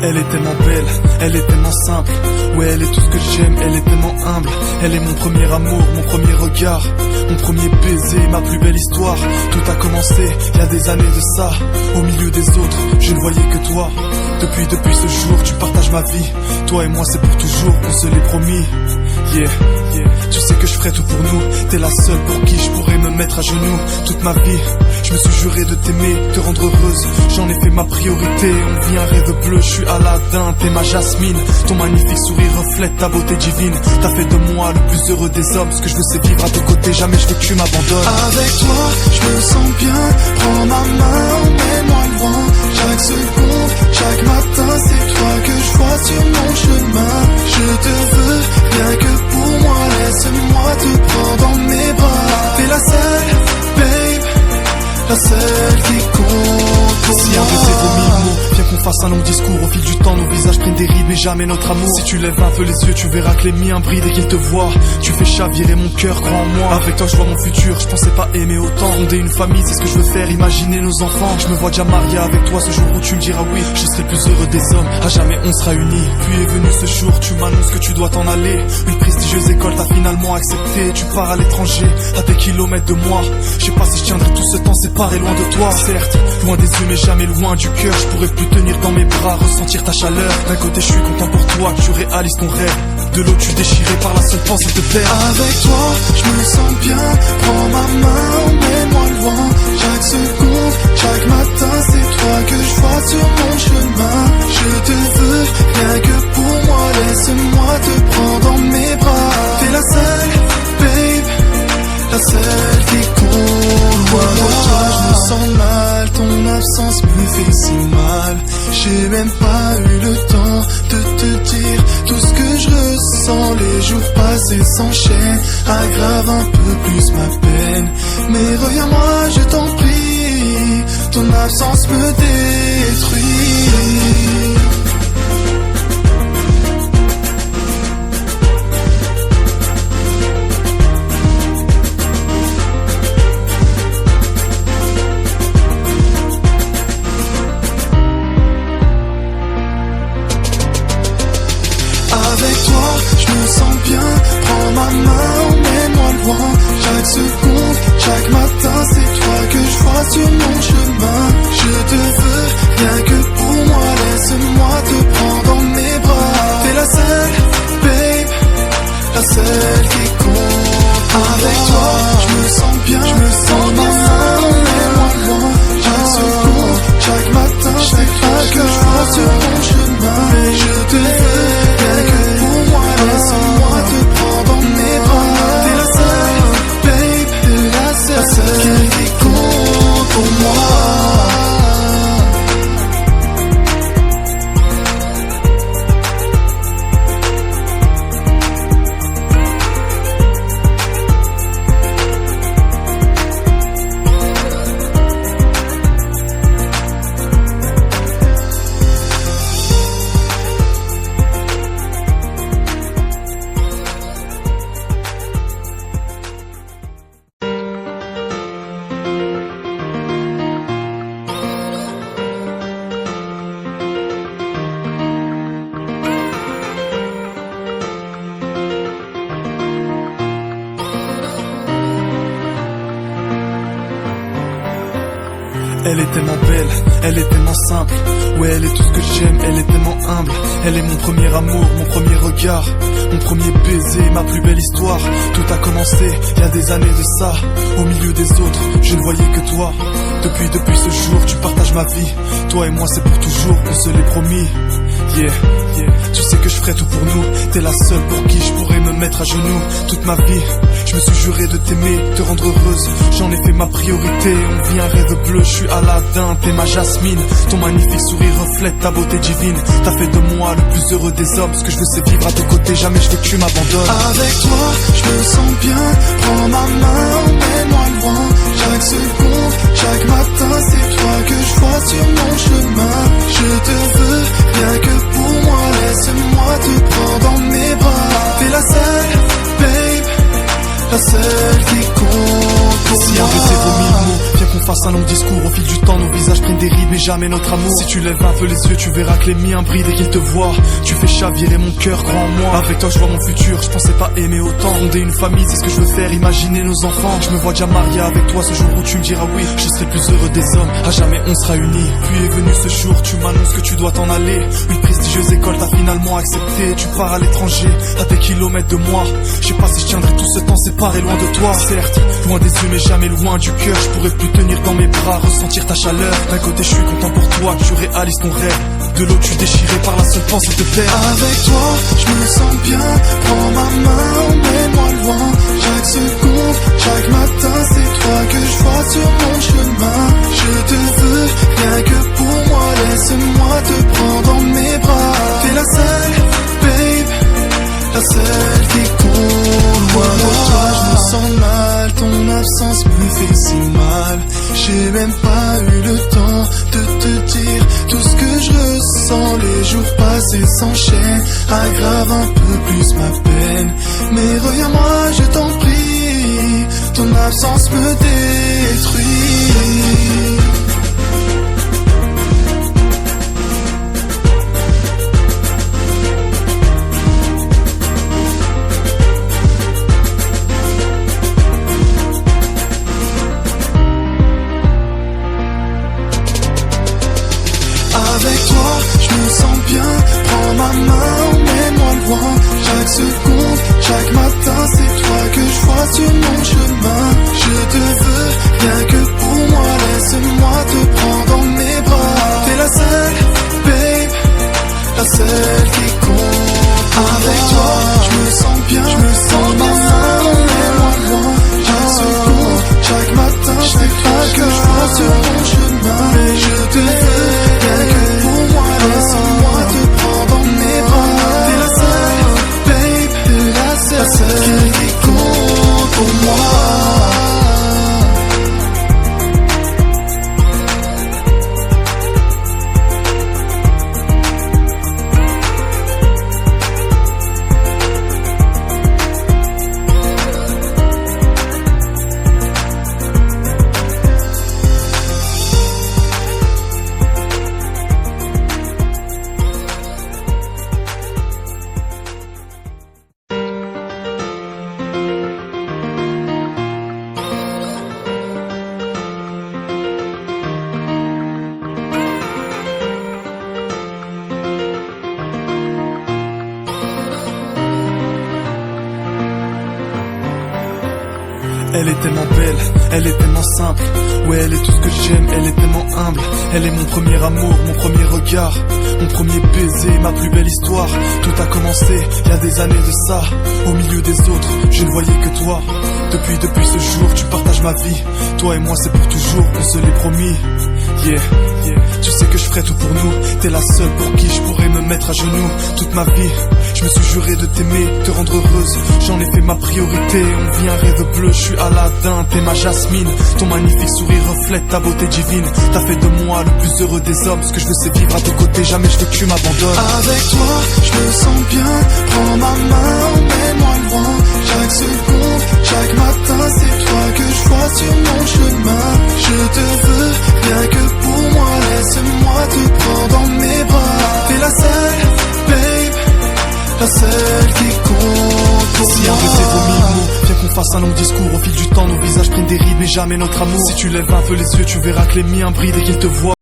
Elle est tellement belle, elle est tellement simple. Ouais, elle est tout ce que j'aime, elle est tellement humble. Elle est mon premier amour, mon premier regard, mon premier baiser, ma plus belle histoire. Tout a commencé, il y a des années de ça. Au milieu des autres, je ne voyais que toi. Depuis ce jour, tu partages ma vie. Toi et moi, c'est pour toujours, on se l'est promis. Yeah, tu sais que je ferai tout pour nous. T'es la seule pour qui je pourrais me mettre à genoux. Toute ma vie, je me suis juré de t'aimer, te rendre heureuse. J'en ai fait ma priorité, on vit un rêve bleu. Je suis Aladdin, t'es ma Jasmine. Ton magnifique sourire reflète ta beauté divine. T'as fait de moi le plus heureux des hommes. Ce que je veux c'est vivre à tes côtés, jamais je veux que tu m'abandonnes. Avec toi, je me sens bien. Prends ma main, emmène-moi loin. Chaque seconde, chaque matin, c'est toi que je vois sur mon chemin. Je te veux, rien que pour moi, laisse-moi te prendre dans mes bras. T'es la seule, babe, la seule qui compte pour Si moi. un baiser vaut 1000 mots, viens qu'on fasse un long discours. Au fil du temps, nos visages prennent des rides, mais jamais notre amour. Si tu lèves un peu les yeux, tu verras que les miens brillent dès qu'ils te voient. Tu fais chavirer mon cœur, crois en moi. Avec toi, je vois mon futur, je pensais pas aimer autant. Fonder une famille, c'est ce que je veux faire, imaginer nos enfants. Je me vois déjà marié avec toi, ce jour où tu me diras oui. Je serai le plus heureux des hommes, à jamais on sera unis. Puis est venu ce jour, tu m'annonces que tu dois t'en aller. Une prestigieuse école t'a finalement accepté. Tu pars à l'étranger, à des kilomètres de moi. Je sais pas si je tiendrai tout ce temps séparé loin de toi. Certes, loin des yeux mais jamais loin du cœur. Je pourrais plus tenir dans mes bras, ressentir ta chaleur. D'un côté je suis content pour toi, que tu réalises ton rêve. De l'autre tu déchiré par la seule pensée de perdre. Avec toi, je me sens bien. Prends ma main, emmène-moi loin. Chaque seconde, chaque matin, c'est toi que je vois sur mon chemin. Je te veux, rien que pour moi, laisse-moi te prendre dans mes bras. T'es la seule, babe, la seule qui compte. Moi, avec toi, je me sens mal. Ton absence me fait si mal. J'ai même pas eu le temps de te dire tout ce que je ressens. Les jours passés s'enchaînent, aggrave un peu plus ma peine. Mais reviens-moi, je t'en prie, ton absence me détruit. Avec toi, je me sens bien. Prends ma main, emmène-moi loin. Chaque seconde, chaque matin, c'est toi que je vois sur mon chemin. Je te veux, rien que pour moi, laisse-moi te prendre dans mes bras. T'es la seule, babe, la seule qui compte. Avec toi, je me sens bien. Je me sens bien. Emmène-moi loin. Chaque seconde, chaque matin, c'est toi que je vois sur mon chemin. Je te veux. Laisse-moi te prendre dans mes bras. T'es la seule, babe, t'es la seule qui compte pour moi. Elle est tellement belle, elle est tellement simple. Ouais, elle est tout ce que j'aime, elle est tellement humble. Elle est mon premier amour, mon premier regard, mon premier baiser, ma plus belle histoire. Tout a commencé, il y a des années de ça. Au milieu des autres, je ne voyais que toi. Depuis ce jour, tu partages ma vie. Toi et moi, c'est pour toujours, on se l'est promis. Yeah, tu sais que je ferai tout pour nous. T'es la seule pour qui je pourrais me mettre à genoux. Toute ma vie, je me suis juré de t'aimer, te rendre heureuse. J'en ai fait ma priorité, on vit un rêve bleu. Je suis Aladdin, t'es ma Jasmine. Ton magnifique sourire reflète ta beauté divine. T'as fait de moi le plus heureux des hommes. Ce que je veux c'est vivre à tes côtés, jamais je veux que tu m'abandonnes. Avec toi, je me sens bien. Prends ma main, emmène-moi loin. Chaque seconde, chaque matin, c'est toi que je vois sur mon chemin. Je te veux, rien que pour moi, laisse-moi te prendre dans mes bras. T'es la seule, babe, la seule qui compte pour Si moi. un baiser vaut 1000 mots, viens qu'on fasse un long discours. Au fil du temps, nos visages prennent prennent des rides mais jamais notre amour. Si tu lèves un peu les yeux tu verras que les miens brillent dès qu'ils te voient. Tu fais chavirer mon cœur, crois en moi. Avec toi je vois mon futur, je pensais pas aimer autant. Fonder une famille c'est ce que je veux faire, imaginer nos enfants. Je me vois déjà marié avec toi ce jour où tu me diras oui. Je serai le plus heureux des hommes, à jamais on sera unis. Puis est venu ce jour, tu m'annonces que tu dois t'en aller. Une prestigieuse école t'a finalement accepté. Tu pars à l'étranger, à des kilomètres de moi. Je sais pas si je tiendrai tout ce temps séparé loin de toi. Certes, loin des yeux mais jamais loin du cœur. Je pourrais plus tenir dans mes bras, ressentir ta chaleur. D'un côté je suis content pour toi, que tu réalises ton rêve. De l'autre je suis déchiré par la seule pensée de te perdre. Avec toi, je me sens bien. Prends ma main, emmène-moi loin. Chaque seconde, chaque matin, c'est toi que je vois sur mon chemin. Je te veux, rien que pour moi. Laisse-moi te prendre dans mes bras. T'es la seule, babe, la seule qui compte. Moi avec toi, je me sens mal. Ton absence me fait si mal. J'ai même pas eu le temps de te dire tout ce que je ressens. Les jours passés s'enchaînent, aggrave un peu plus ma peine. Mais reviens-moi, je t'en prie, ton absence me détruit. Avec toi, je me sens bien. Prends ma main, emmène-moi loin. Chaque seconde, chaque matin, c'est toi que je vois sur mon chemin. Je te veux, rien que pour moi. Laisse-moi te prendre dans mes bras. T'es la seule, babe, la seule qui compte. Avec toi, je me sens bien. Prends ma main, emmène-moi loin. Chaque seconde, chaque matin, c'est toi que je vois sur mon chemin. Mais je te veux. Laisse-moi te prendre dans mes bras. T'es la seule, babe, t'es la seule qui compte pour moi. Elle est tellement belle, elle est tellement simple. Ouais, elle est tout ce que j'aime, elle est tellement humble. Elle est mon premier amour, mon premier regard, mon premier baiser, ma plus belle histoire. Tout a commencé, il y a des années de ça. Au milieu des autres, je ne voyais que toi. Depuis ce jour, tu partages ma vie. Toi et moi, c'est pour toujours, on se l'est promis. Yeah, tu sais que je ferai tout pour nous. T'es la seule pour qui je pourrais me mettre à genoux. Toute ma vie, je me suis juré de t'aimer, te rendre heureuse. J'en ai fait ma priorité, on vit un rêve bleu. Je suis Aladdin, t'es ma Jasmine. Ton magnifique sourire reflète ta beauté divine. T'as fait de moi le plus heureux des hommes. Ce que je veux c'est vivre à tes côtés, jamais je veux que tu m'abandonnes. Avec toi, je me sens bien. Prends ma main, emmène-moi loin. Chaque seconde, chaque matin, c'est toi que je vois sur mon chemin. Je te veux, rien que pour moi. Laisse-moi te prendre dans mes bras. T'es la seule, babe, la seule qui compte pour si moi. un de tes beaux mots, viens qu'on fasse un long discours. Au fil du temps, nos visages prennent des rides, mais jamais notre amour. Si tu lèves un peu les yeux, tu verras que les miens brillent dès qu'ils te voient.